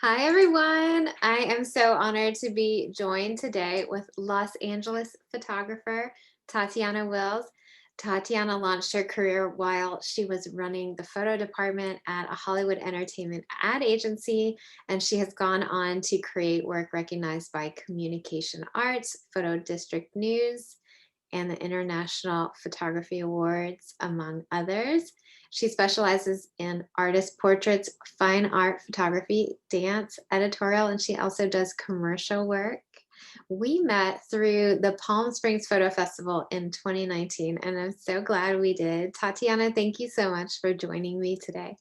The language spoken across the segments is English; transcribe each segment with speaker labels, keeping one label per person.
Speaker 1: Hi, everyone. I am so honored to be joined today with Los Angeles photographer Tatiana Wills. Tatiana launched her career while she was running the photo department at a Hollywood entertainment ad agency, and she has gone on to create work recognized by Communication Arts, Photo District News, and the International Photography Awards, among others. She specializes in artist portraits, fine art photography, dance, editorial, and she also does commercial work. We met through the Palm Springs Photo Festival in 2019, and I'm so glad we did. Tatiana, thank you so much for joining me today.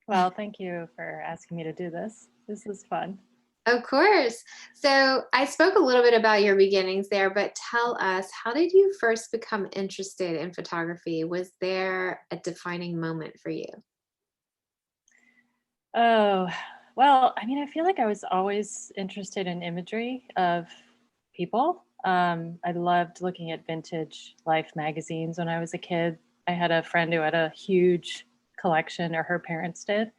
Speaker 2: Well, thank you for asking me to do this. This is fun.
Speaker 1: Of course. So I spoke a little bit about your beginnings there, but tell us, how did you first become interested in photography? Was there a defining moment for you?
Speaker 2: Oh, well, I mean, I feel like I was always interested in imagery of people. I loved looking at vintage Life magazines when I was a kid. I had a friend who had a huge collection, or her parents did.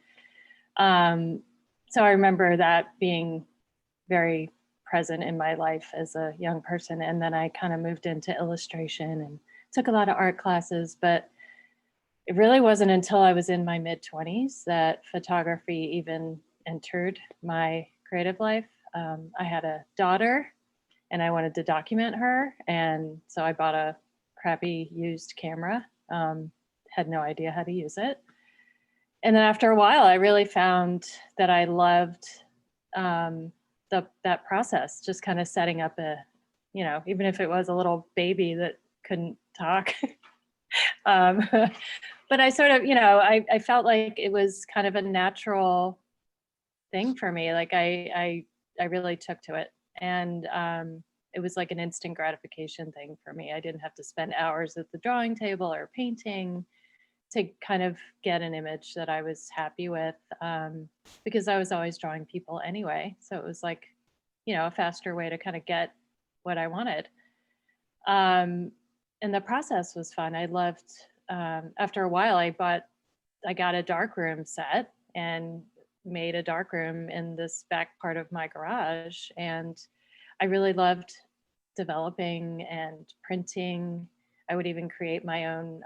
Speaker 2: Um, so I remember that being very present in my life as a young person. And then I kind of moved into illustration and took a lot of art classes, but it really wasn't until I was in my mid 20s that photography even entered my creative life. I had a daughter and I wanted to document her. And so I bought a crappy used camera, had no idea how to use it. And then after a while, I really found that I loved um, that process, just kind of setting up even if it was a little baby that couldn't talk. um, but I sort of, I felt like it was kind of a natural thing for me. Like I really took to it, and it was like an instant gratification thing for me. I didn't have to spend hours at the drawing table or painting to kind of get an image that I was happy with, because I was always drawing people anyway. So it was like, a faster way to kind of get what I wanted. Um, and the process was fun. I loved, after a while, I got a darkroom set and made a darkroom in this back part of my garage. And I really loved developing and printing. I would even create my own,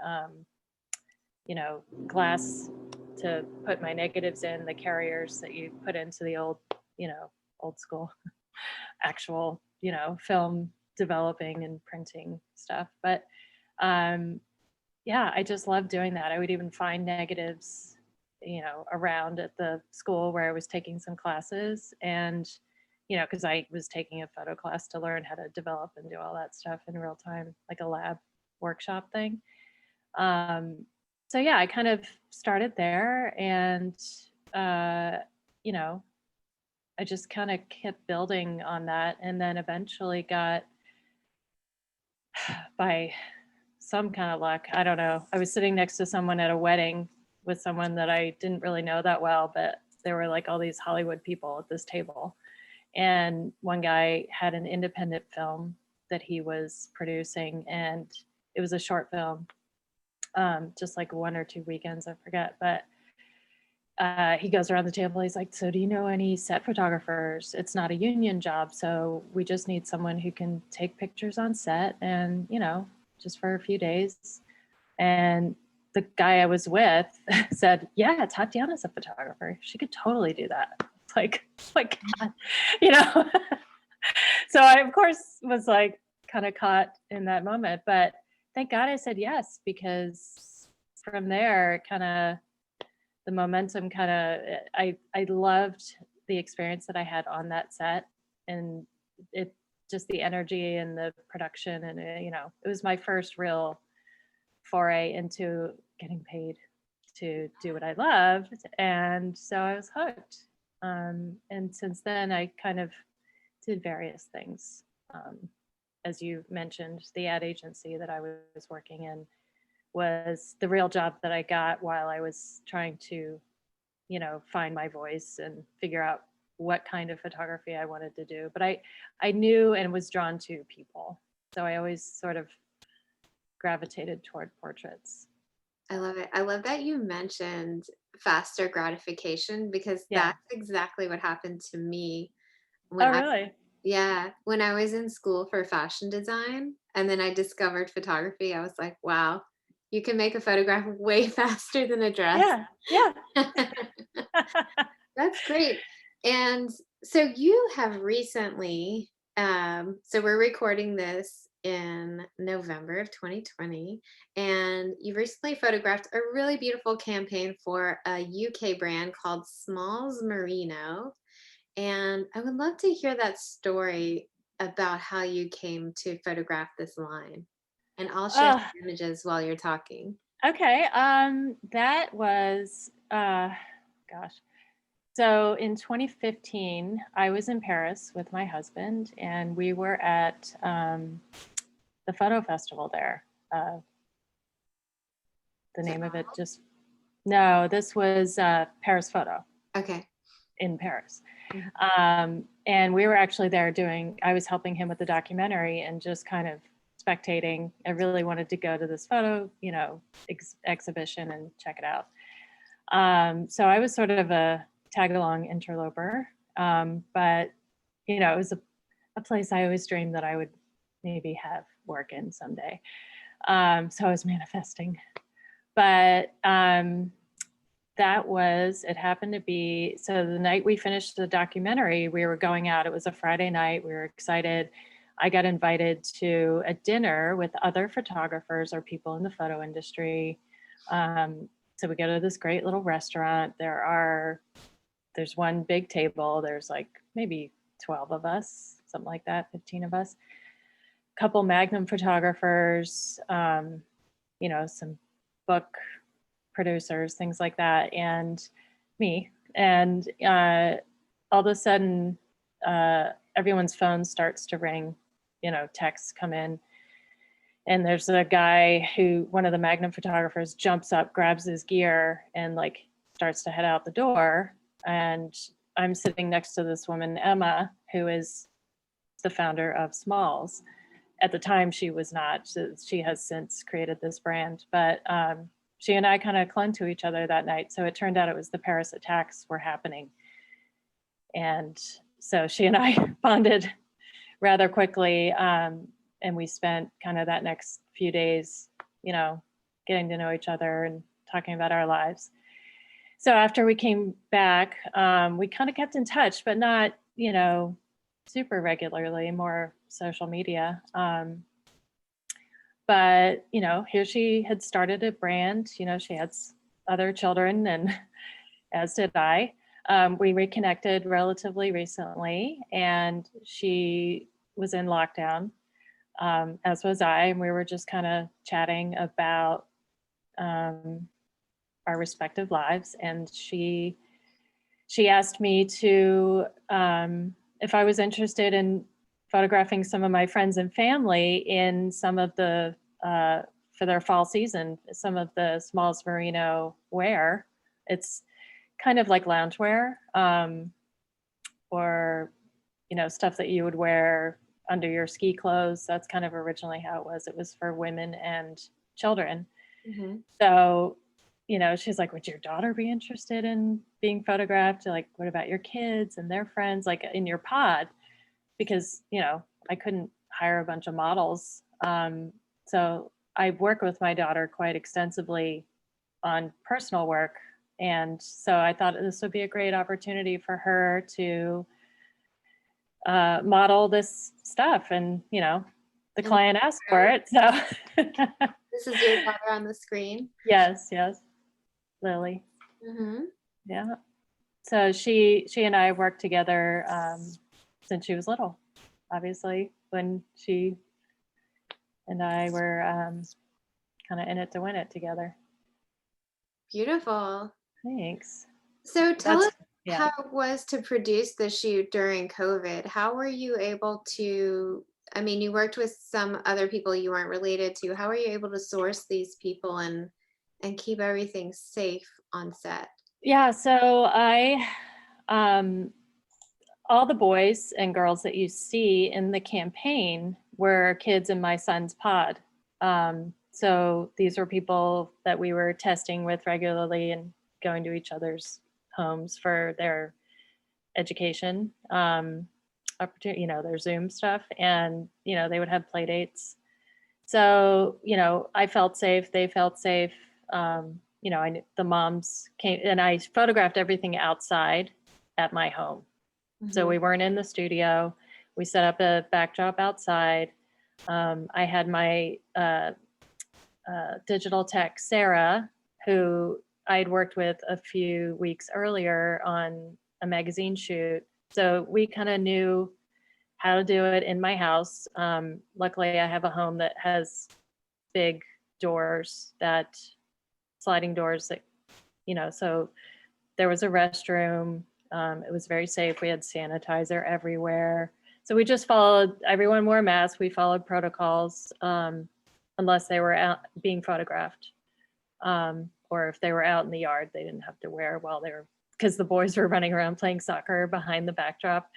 Speaker 2: glass to put my negatives in, the carriers that you put into the old school actual, film developing and printing stuff. But um, yeah, I just love doing that. I would even find negatives, around at the school where I was taking some classes. And, because I was taking a photo class to learn how to develop and do all that stuff in real time, like a lab workshop thing. Um, so yeah, I kind of started there, and uh, you know, I just kind of kept building on that, and then eventually got, by some kind of luck, I don't know. I was sitting next to someone at a wedding with someone that I didn't really know that well, but there were like all these Hollywood people at this table. And one guy had an independent film that he was producing, and it was a short film, just like 1 or 2 weekends, I forget. But he goes around the table. He's like, "So, do you know any set photographers? It's not a union job, so we just need someone who can take pictures on set, and just for a few days." And the guy I was with said, "Yeah, Tatiana's a photographer. She could totally do that." It's like, you know. So I, of course, was like kind of caught in that moment, but thank God I said yes, because from there, kind of the momentum kind of, I loved the experience that I had on that set, and it just the energy and the production, and it was my first real foray into getting paid to do what I loved, and so I was hooked. And since then, I kind of did various things. As you mentioned, the ad agency that I was working in was the real job that I got while I was trying to, find my voice and figure out what kind of photography I wanted to do. But I knew and was drawn to people. So I always sort of gravitated toward portraits.
Speaker 1: I love it. I love that you mentioned faster gratification, because
Speaker 2: Yeah.
Speaker 1: that's exactly what happened to me when
Speaker 2: Oh,
Speaker 1: I
Speaker 2: really?
Speaker 1: yeah, when I was in school for fashion design and then I discovered photography. I was like, "Wow, you can make a photograph way faster than a dress."
Speaker 2: Yeah. Yeah.
Speaker 1: That's great. And so you have recently, so we're recording this in November of 2020, and you recently photographed a really beautiful campaign for a UK brand called Smalls Merino. And I would love to hear that story about how you came to photograph this line. And I'll share
Speaker 2: Oh,
Speaker 1: some images while you're talking.
Speaker 2: okay. That was, gosh. So in 2015, I was in Paris with my husband, and we were at the photo festival there. Uh, the
Speaker 1: Is it
Speaker 2: name of it
Speaker 1: Arnold?
Speaker 2: just, no, this was Paris Photo
Speaker 1: Okay.
Speaker 2: in Paris.
Speaker 1: Mhm.
Speaker 2: And we were actually there I was helping him with the documentary and just kind of spectating. I really wanted to go to this photo, exhibition and check it out. So I was sort of a tag along interloper. But, it was a place I always dreamed that I would maybe have work in someday. So I was manifesting. But it happened to be, so the night we finished the documentary, we were going out. It was a Friday night. We were excited. I got invited to a dinner with other photographers or people in the photo industry. So we go to this great little restaurant. There's one big table. There's like maybe 12 of us, something like that, 15 of us. Couple Magnum photographers, some book producers, things like that, and me. And all of a sudden, everyone's phone starts to ring, texts come in. And there's a guy one of the Magnum photographers jumps up, grabs his gear, and like starts to head out the door. And I'm sitting next to this woman, Emma, who is the founder of Smalls. At the time, she was not. She has since created this brand. But she and I kind of clung to each other that night. So it turned out it was the Paris attacks were happening. And so she and I bonded rather quickly. And we spent kind of that next few days, getting to know each other and talking about our lives. So after we came back, we kind of kept in touch, but not, super regularly, more social media. But, here she had started a brand, she had other children, and as did I. We reconnected relatively recently, and she was in lockdown, as was I, and we were just kind of chatting about our respective lives. And she asked me to if I was interested in photographing some of my friends and family in some of the for their fall season, some of the Smalls Merino wear. It's kind of like loungewear, or stuff that you would wear under your ski clothes. That's kind of originally how it was. It was for women and children.
Speaker 1: Mhm.
Speaker 2: So, she's like, would your daughter be interested in being photographed? Like, what about your kids and their friends, like in your pod? Because, I couldn't hire a bunch of models. So I work with my daughter quite extensively on personal work. And so I thought this would be a great opportunity for her to model this stuff. And, the
Speaker 1: And
Speaker 2: client asked for it. So
Speaker 1: this is your daughter on the screen.
Speaker 2: yes, Lily.
Speaker 1: Mhm.
Speaker 2: Yeah. So she and I worked together since she was little. Obviously, when she and I were kind of in it to win it together.
Speaker 1: Beautiful.
Speaker 2: Thanks.
Speaker 1: So tell
Speaker 2: That's
Speaker 1: us how it was to produce the shoot during COVID. How were you able to, I mean, you worked with some other people you weren't related to. How were you able to source these people and keep everything safe on set?
Speaker 2: Yeah. So um, all the boys and girls that you see in the campaign were kids in my son's pod. So these were people that we were testing with regularly and going to each other's homes for their education, opportunity, their Zoom stuff, and they would have play dates. So I felt safe. They felt safe. The moms came, and I photographed everything outside at my home. So we weren't in the studio. We set up a backdrop outside. I had my digital tech, Sarah, who I'd worked with a few weeks earlier on a magazine shoot. So we kind of knew how to do it in my house. Luckily, I have a home that has big doors, sliding doors that, so there was a restroom. It was very safe. We had sanitizer everywhere. So we just followed, everyone wore masks. We followed protocols, unless they were out being photographed. Or if they were out in the yard, they didn't have to wear while they were, because the boys were running around playing soccer behind the backdrop.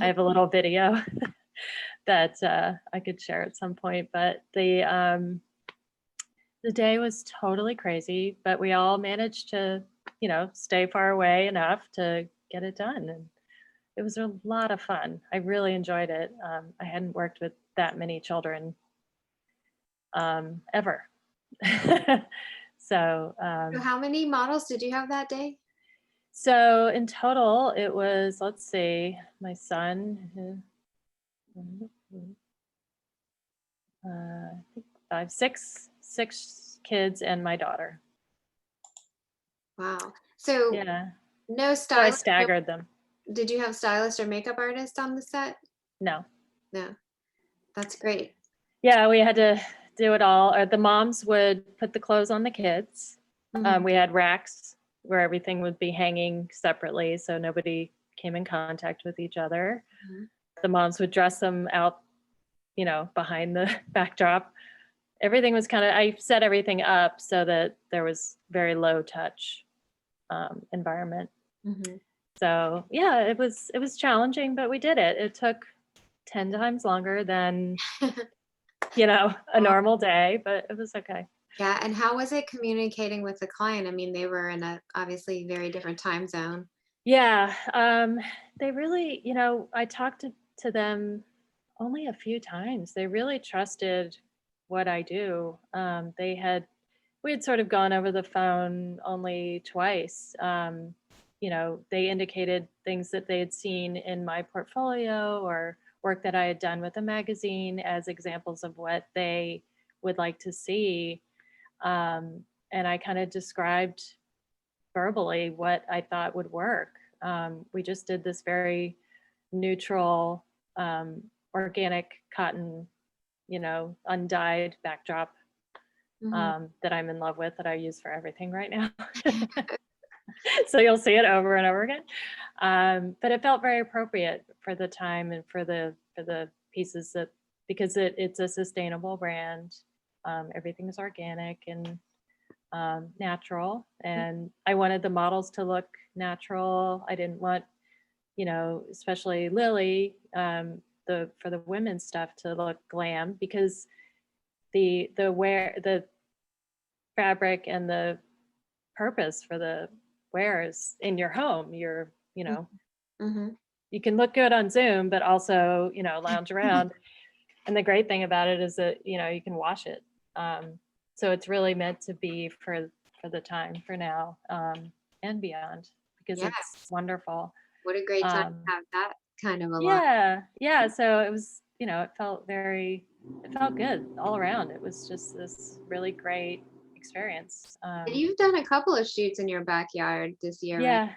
Speaker 2: I have a little video that I could share at some point, but the day was totally crazy, but we all managed to, stay far away enough to get it done. And it was a lot of fun. I really enjoyed it. I hadn't worked with that many children ever. So
Speaker 1: how many models did you have that day?
Speaker 2: So in total, it was, let's see, my son, I think six kids, and my daughter.
Speaker 1: Wow. So
Speaker 2: yeah,
Speaker 1: no
Speaker 2: so I
Speaker 1: stylist.
Speaker 2: staggered them.
Speaker 1: Did you have stylist or makeup artist on the set?
Speaker 2: No.
Speaker 1: That's great.
Speaker 2: Yeah, we had to do it all. Or the moms would put the clothes on the kids. We had racks where everything would be hanging separately, so nobody came in contact with each other. The moms would dress them out, behind the backdrop. Everything was I set everything up so that there was very low touch environment. So yeah, it was challenging, but we did it. It took 10 times longer than a normal day, but it was okay.
Speaker 1: Yeah. And how was it communicating with the client? I mean, they were in a obviously very different time zone.
Speaker 2: Yeah. They really, I talked to them only a few times. They really trusted what I do. We had sort of gone over the phone only twice. They indicated things that they had seen in my portfolio or work that I had done with a magazine as examples of what they would like to see. And I kind of described verbally what I thought would work. We just did this very neutral, organic cotton, undyed backdrop that I'm in love with, that I use for everything right now. So you'll see it over and over again. But it felt very appropriate for the time and for the pieces because it's a sustainable brand. Everything is organic and natural, and I wanted the models to look natural. I didn't want, especially Lily, for the women's stuff to look glam, because the fabric and the purpose for the wear is in your home. You can look good on Zoom, but also, lounge around. And the great thing about it is that, you can wash it. So it's really meant to be for the time, for now, and beyond, because it's wonderful.
Speaker 1: What a great time to have that kind of a
Speaker 2: lot. Yeah. So it was, it felt good all around. It was just this really great experience.
Speaker 1: And you've done a couple of shoots in your backyard this year, right?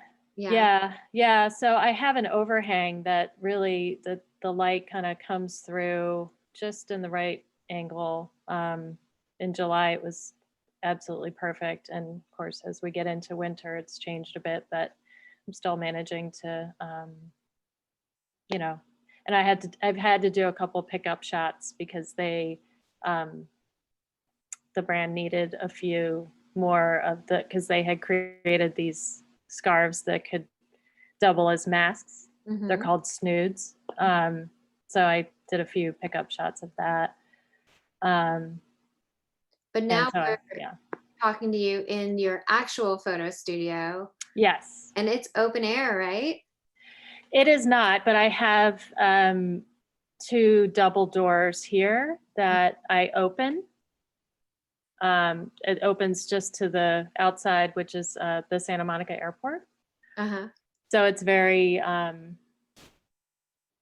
Speaker 2: Yeah. So I have an overhang that really the light kind of comes through just in the right angle. In July, it was absolutely perfect. And of course, as we get into winter, it's changed a bit, but I'm still managing to, and I've had to do a couple pickup shots because the brand needed a few more because they had created these scarves that could double as masks. They're called snoods. So I did a few pickup shots of that.
Speaker 1: But now talking to you in your actual photo studio,
Speaker 2: Yes.
Speaker 1: and it's open air, right?
Speaker 2: It is not, but I have two double doors here that I open. It opens just to the outside, which is the Santa Monica Airport.
Speaker 1: Uh-huh.
Speaker 2: So it's very,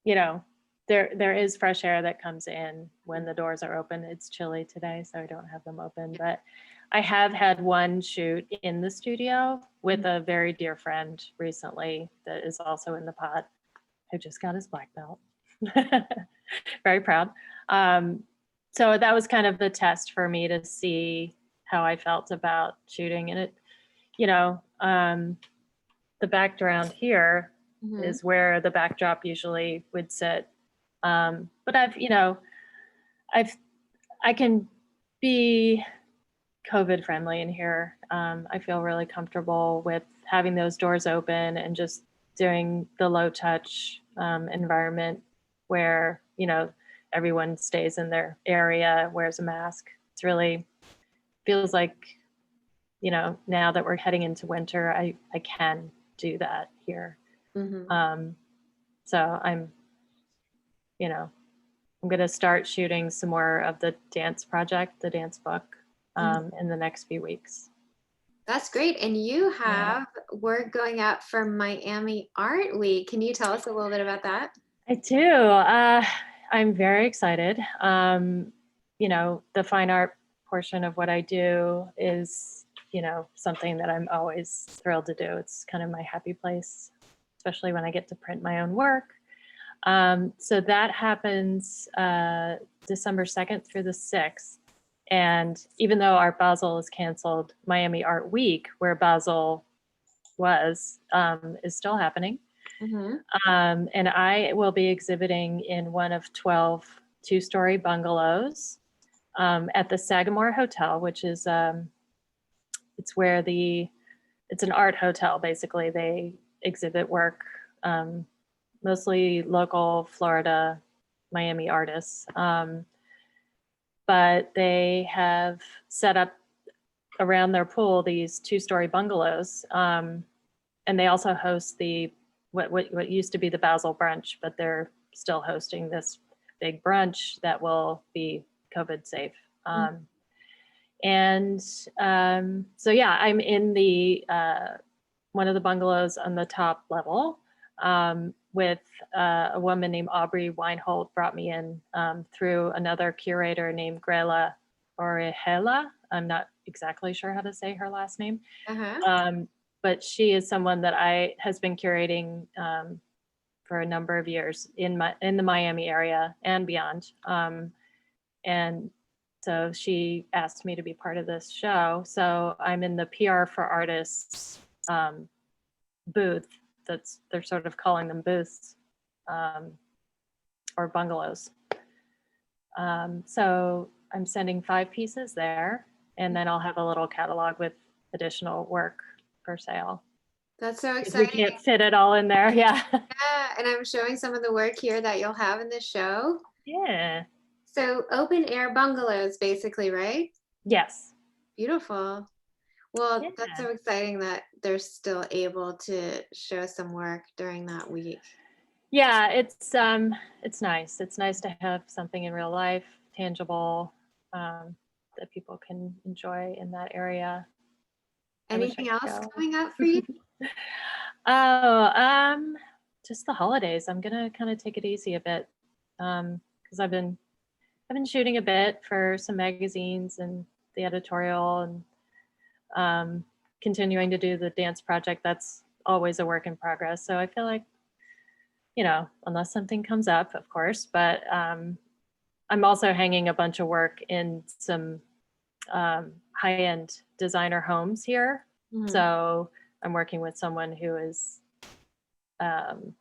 Speaker 2: you know, there is fresh air that comes in when the doors are open. It's chilly today, so I don't have them open. But I have had one shoot in the studio with a very dear friend recently that is also in the pod, who just got his black belt. Very proud. So that was kind of the test for me to see how I felt about shooting. And it, you know, the background here
Speaker 1: Mhm.
Speaker 2: is where the backdrop usually would sit. But I've, you know, I can be COVID friendly in here. I feel really comfortable with having those doors open and just doing the low touch environment where, you know, everyone stays in their area, wears a mask. It's really feels like, you know, now that we're heading into winter, I can do that here.
Speaker 1: Mhm.
Speaker 2: So I'm, you know, I'm going to start shooting some more of the dance project, the dance book,
Speaker 1: Mhm.
Speaker 2: in the next few weeks.
Speaker 1: That's great. And you
Speaker 2: Yeah.
Speaker 1: have work going out for Miami Art Week. Can you tell us a little bit about that?
Speaker 2: I do. I'm very excited. You know, the fine art portion of what I do is, you know, something that I'm always thrilled to do. It's kind of my happy place, especially when I get to print my own work. So that happens December 2nd through the 6th. And even though Art Basel is canceled, Miami Art Week, where Basel was, is still happening.
Speaker 1: Mhm.
Speaker 2: And I will be exhibiting in one of 12 two-story bungalows at the Sagamore Hotel, which is it's where it's an art hotel. Basically, they exhibit work, mostly local Florida, Miami artists. But they have set up around their pool these two-story bungalows, and they also host the what used to be the Basel brunch, but they're still hosting this big brunch that will be COVID safe. And so yeah, I'm in the one of the bungalows on the top level with a woman named Aubrey Weinhold brought me in through another curator named Grela Orihela. I'm not exactly sure how to say her last name.
Speaker 1: Uh-huh.
Speaker 2: But she is someone that has been curating for a number of years in the Miami area and beyond. And so she asked me to be part of this show. So I'm in the PR for Artists booth. They're sort of calling them booths or bungalows. So I'm sending 5 pieces there, and then I'll have a little catalog with additional work for sale.
Speaker 1: That's so
Speaker 2: We
Speaker 1: exciting.
Speaker 2: can't fit it all in there. Yeah.
Speaker 1: Yeah, and I'm showing some of the work here that you'll have in the show.
Speaker 2: Yeah.
Speaker 1: So open air bungalows, basically, right?
Speaker 2: Yes.
Speaker 1: Beautiful. Well, that's
Speaker 2: Yeah.
Speaker 1: so exciting that they're still able to show some work during that week.
Speaker 2: Yeah, it's nice. It's nice to have something in real life, tangible, that people can enjoy in that area. I wish I
Speaker 1: Anything
Speaker 2: could
Speaker 1: else
Speaker 2: go.
Speaker 1: coming up for you?
Speaker 2: Oh, just the holidays. I'm gonna kind of take it easy a bit, because I've been shooting a bit for some magazines and the editorial, and continuing to do the dance project. That's always a work in progress. So I feel like, you know, unless something comes up, of course, but I'm also hanging a bunch of work in some high-end designer homes here.
Speaker 1: Mhm.
Speaker 2: So I'm working with someone who is, um,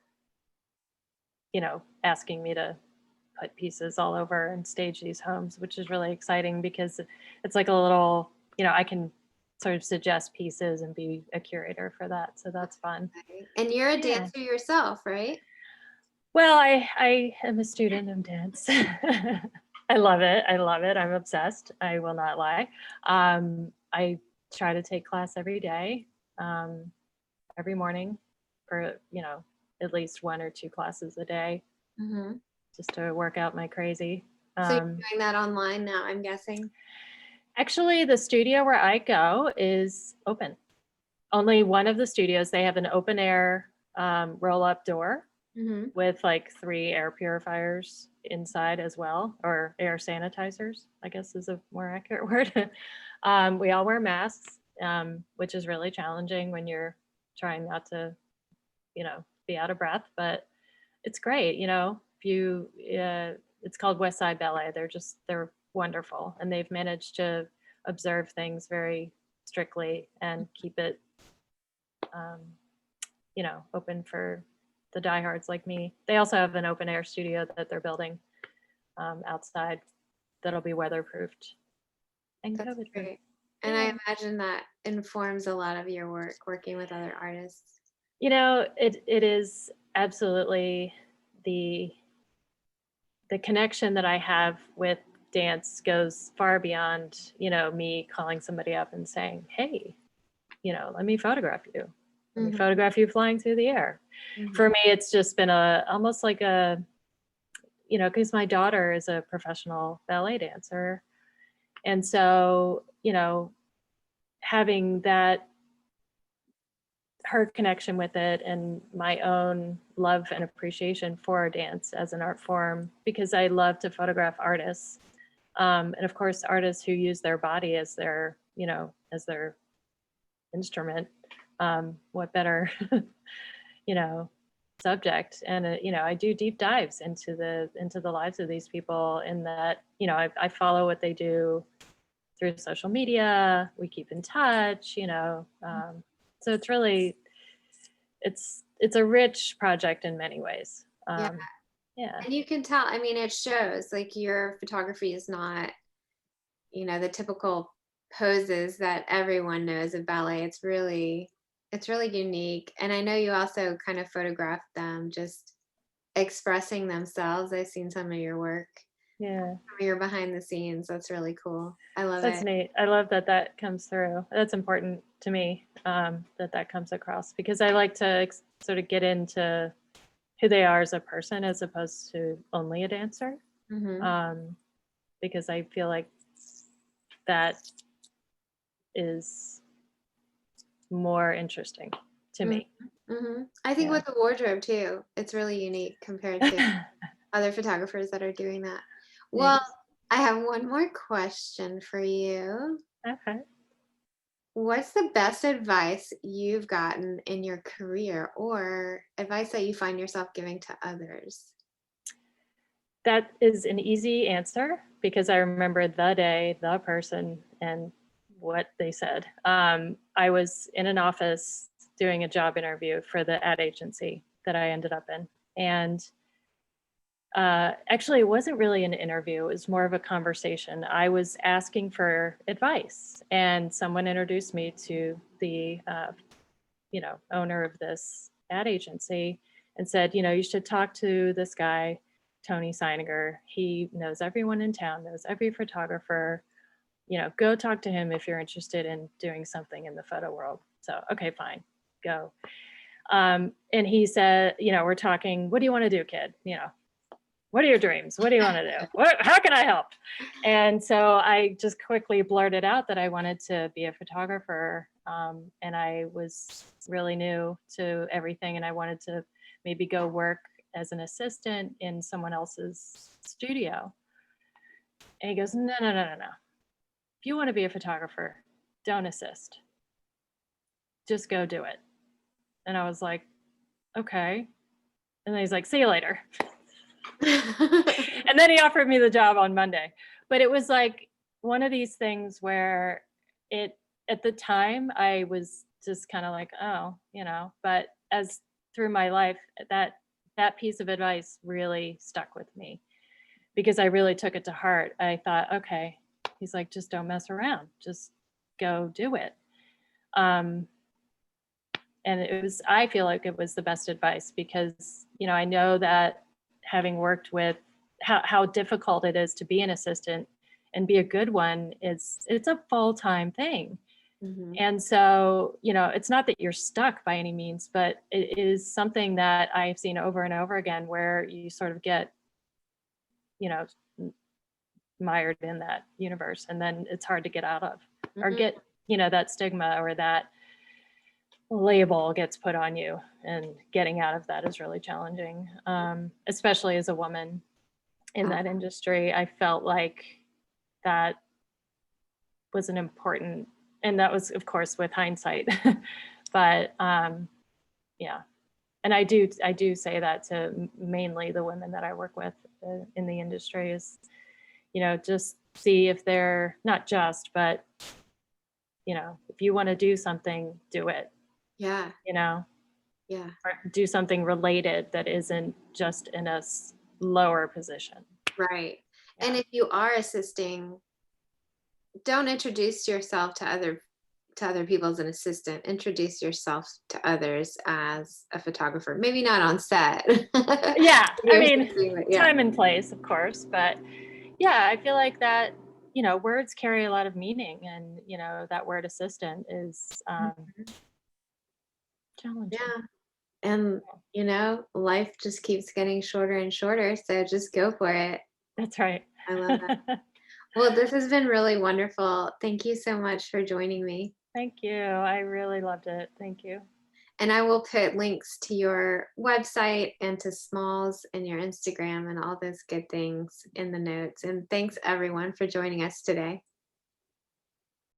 Speaker 2: you know, asking me to put pieces all over and stage these homes, which is really exciting because it's like a little, you know, I can sort of suggest pieces and be a curator for that. So that's fun.
Speaker 1: Okay. And you're a
Speaker 2: Yeah.
Speaker 1: dancer yourself, right?
Speaker 2: Well, I am a student of dance. I love it. I love it. I'm obsessed. I will not lie. I try to take class every day, every morning for, at least 1 or 2 classes a day,
Speaker 1: Hmm.
Speaker 2: just to work out my crazy.
Speaker 1: So you're doing that online now, I'm guessing.
Speaker 2: Actually, the studio where I go is open. Only one of the studios, they have an open air roll-up door
Speaker 1: Hmm.
Speaker 2: with like 3 air purifiers inside as well, or air sanitizers, I guess is a more accurate word. We all wear masks, which is really challenging when you're trying not to, be out of breath, but it's great. If you, it's called West Side Ballet. They're wonderful, and they've managed to observe things very strictly and keep it, um, open for the diehards like me. They also have an open air studio that they're building outside that'll be weatherproofed and
Speaker 1: That's
Speaker 2: COVID proof.
Speaker 1: great. And I imagine that informs a lot of your work, working with other artists.
Speaker 2: It is absolutely the connection that I have with dance goes far beyond, me calling somebody up and saying, hey, let me photograph you. Let me
Speaker 1: Hmm.
Speaker 2: photograph you flying through the air.
Speaker 1: Hmm.
Speaker 2: For me, it's just been almost like because my daughter is a professional ballet dancer. And so, having her connection with it and my own love and appreciation for dance as an art form, because I love to photograph artists. And of course, artists who use their body as their instrument. What better, you know, subject? And I do deep dives into the lives of these people. In that, I follow what they do through social media. We keep in touch. So it's really it's a rich project in many ways.
Speaker 1: Yeah.
Speaker 2: Yeah.
Speaker 1: And you can tell, I mean, it shows like your photography is not, the typical poses that everyone knows of ballet. It's really unique. And I know you also kind of photograph them just expressing themselves. I've seen some of your work,
Speaker 2: Yeah.
Speaker 1: some of your behind the scenes. That's really cool. I love
Speaker 2: That's
Speaker 1: it.
Speaker 2: neat. I love that comes through. That's important to me, that comes across, because I like to sort of get into who they are as a person as opposed to only a dancer,
Speaker 1: Hmm.
Speaker 2: because I feel like that is more interesting to
Speaker 1: Hmm.
Speaker 2: me.
Speaker 1: Hmm. I think
Speaker 2: Yeah.
Speaker 1: with the wardrobe too, it's really unique compared to other photographers that are doing that. Well,
Speaker 2: Thanks.
Speaker 1: I have one more question for you.
Speaker 2: Okay.
Speaker 1: What's the best advice you've gotten in your career or advice that you find yourself giving to others?
Speaker 2: That is an easy answer because I remember the day, the person, and what they said. I was in an office doing a job interview for the ad agency that I ended up in. And actually, it wasn't really an interview, it was more of a conversation. I was asking for advice, and someone introduced me to the owner of this ad agency and said, you should talk to this guy, Tony Seiniger. He knows everyone in town, knows every photographer. Go talk to him if you're interested in doing something in the photo world. So, okay, fine, go. And he said, we're talking, what do you want to do, kid? What are your dreams? What do you want to do? How can I help? And so I just quickly blurted out that I wanted to be a photographer. And I was really new to everything. And I wanted to maybe go work as an assistant in someone else's studio. And he goes, no, no, no, no, no. If you want to be a photographer, don't assist. Just go do it. And I was like, okay. And then he's like, see you later. And then he offered me the job on Monday. But it was like one of these things where at the time I was just kind of like, oh, but as through my life, that piece of advice really stuck with me because I really took it to heart. I thought, okay, he's like, just don't mess around, just go do it. And I feel like it was the best advice because, I know that having worked with how difficult it is to be an assistant and be a good one, it's a full-time thing.
Speaker 1: Mhm.
Speaker 2: And so, it's not that you're stuck by any means, but it is something that I've seen over and over again where you sort of get, you know, mired in that universe, and then it's hard to get out of, or
Speaker 1: Mhm.
Speaker 2: get, that stigma or that label gets put on you, and getting out of that is really challenging, especially as a woman in
Speaker 1: Uh,
Speaker 2: that industry. I felt like that was an important, and that was of course with hindsight, but yeah. And I do say that to mainly the women that I work with in the industry is, just see if they're not just, but if you want to do something, do it,
Speaker 1: yeah,
Speaker 2: you know,
Speaker 1: yeah,
Speaker 2: or do something related that isn't just in a lower position.
Speaker 1: right. And
Speaker 2: Yeah,
Speaker 1: if you are assisting, don't introduce yourself to other people as an assistant. Introduce yourself to others as a photographer. Maybe not on set.
Speaker 2: yeah, I
Speaker 1: You're
Speaker 2: mean,
Speaker 1: assisting, but yeah.
Speaker 2: time and place of course, but yeah, I feel like that, words carry a lot of meaning, and that word assistant is
Speaker 1: Mhm.
Speaker 2: challenging.
Speaker 1: Yeah. And life just keeps getting shorter and shorter, so just go for it.
Speaker 2: That's right.
Speaker 1: I love that. Well, this has been really wonderful. Thank you so much for joining me.
Speaker 2: Thank you. I really loved it. Thank you.
Speaker 1: And I will put links to your website and to Smalls and your Instagram and all those good things in the notes. And thanks everyone for joining us today.